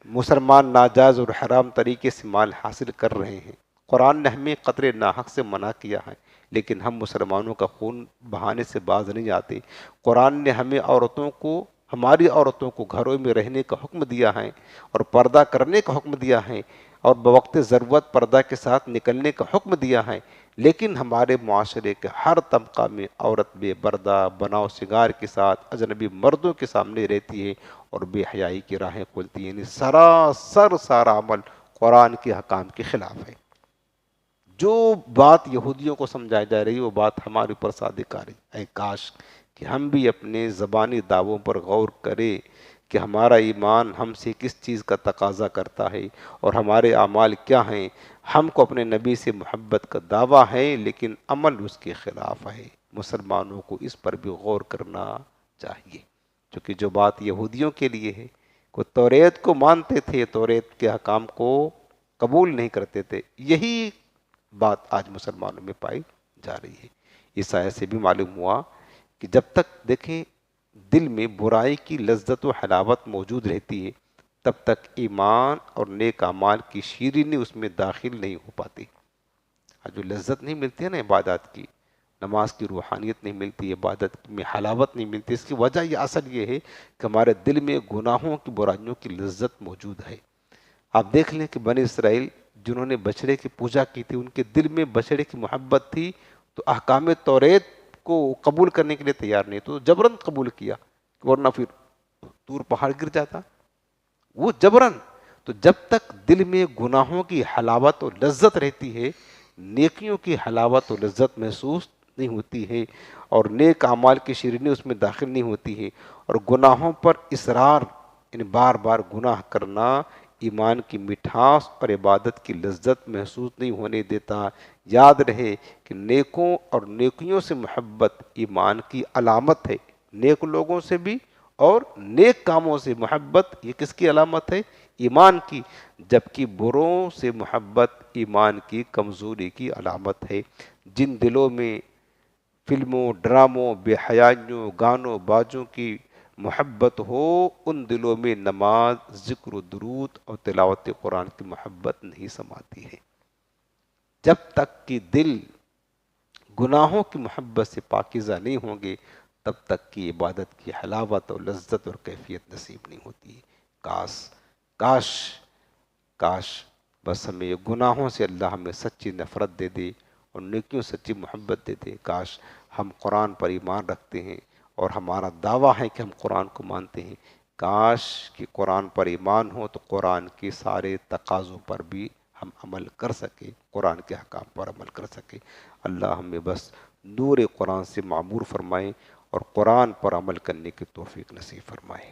مسلمان ناجائز اور حرام طریقے سے مال حاصل کر رہے ہیں۔ قرآن نے ہمیں قتل ناحق سے منع کیا ہے، لیکن ہم مسلمانوں کا خون بہانے سے باز نہیں آتے۔ قرآن نے ہماری عورتوں کو گھروں میں رہنے کا حکم دیا ہے اور پردہ کرنے کا حکم دیا ہے، اور بوقت ضرورت پردہ کے ساتھ نکلنے کا حکم دیا ہے، لیکن ہمارے معاشرے کے ہر طبقہ میں عورت بے پردہ بناؤ سنگار کے ساتھ اجنبی مردوں کے سامنے رہتی ہے اور بے حیائی کی راہیں کھولتی ہے۔ یعنی سراسر سارا عمل قرآن کے حکام کے خلاف ہے۔ جو بات یہودیوں کو سمجھائی جا رہی ہے وہ بات ہمارے اوپر صادق آ رہی ہے۔ اے کاش کہ ہم بھی اپنے زبانی دعووں پر غور کریں کہ ہمارا ایمان ہم سے کس چیز کا تقاضا کرتا ہے اور ہمارے اعمال کیا ہیں۔ ہم کو اپنے نبی سے محبت کا دعویٰ ہے لیکن عمل اس کے خلاف ہے۔ مسلمانوں کو اس پر بھی غور کرنا چاہیے، کیونکہ جو بات یہودیوں کے لیے ہے، وہ توریت کو مانتے تھے، توریت کے حکام کو قبول نہیں کرتے تھے، یہی بات آج مسلمانوں میں پائی جا رہی ہے۔ اس آیت سے بھی معلوم ہوا کہ جب تک دیکھیں دل میں برائی کی لذت و حلاوت موجود رہتی ہے، تب تک ایمان اور نیک اعمال کی شیرینی اس میں داخل نہیں ہو پاتی۔ جو لذت نہیں ملتی ہے نا عبادات کی، نماز کی روحانیت نہیں ملتی، عبادت میں حلاوت نہیں ملتی، اس کی وجہ یہ اصل یہ ہے کہ ہمارے دل میں گناہوں کی برائیوں کی لذت موجود ہے۔ آپ دیکھ لیں کہ بنی اسرائیل جنہوں نے بچڑے کی پوجا کی تھی، ان کے دل میں بچڑے کی محبت تھی، تو احکام توریت کو قبول کرنے کے لیے تیار نہیں، تو جبراً قبول کیا، ورنہ پھر طور پہاڑ گر جاتا، وہ جبراً۔ تو جب تک دل میں گناہوں کی حلاوت و لذت رہتی ہے، نیکیوں کی حلاوت و لذت محسوس نہیں ہوتی ہے، اور نیک اعمال کی شیرینی اس میں داخل نہیں ہوتی ہے، اور گناہوں پر اصرار، یعنی بار بار گناہ کرنا ایمان کی مٹھاس اور عبادت کی لذت محسوس نہیں ہونے دیتا۔ یاد رہے کہ نیکوں اور نیکیوں سے محبت ایمان کی علامت ہے، نیک لوگوں سے بھی اور نیک کاموں سے محبت یہ کس کی علامت ہے؟ ایمان کی، جبکہ بروں سے محبت ایمان کی کمزوری کی علامت ہے۔ جن دلوں میں فلموں، ڈراموں، بے حیائیوں، گانوں بازوں کی محبت ہو، ان دلوں میں نماز، ذکر و درود اور تلاوت قرآن کی محبت نہیں سماتی ہے۔ جب تک کہ دل گناہوں کی محبت سے پاکیزہ نہیں ہوں گے، تب تک کی عبادت کی حلاوت اور لذت اور کیفیت نصیب نہیں ہوتی۔ کاش بس ہمیں گناہوں سے اللہ ہمیں سچی نفرت دے دے اور نیکیوں سچی محبت دے دے۔ کاش ہم قرآن پر ایمان رکھتے ہیں اور ہمارا دعویٰ ہے کہ ہم قرآن کو مانتے ہیں۔ کاش کہ قرآن پر ایمان ہو تو قرآن کے سارے تقاضوں پر بھی ہم عمل کر سکیں، قرآن کے حکام پر عمل کر سکیں۔ اللہ ہمیں بس نور قرآن سے معمور فرمائے اور قرآن پر عمل کرنے کی توفیق نصیب فرمائے۔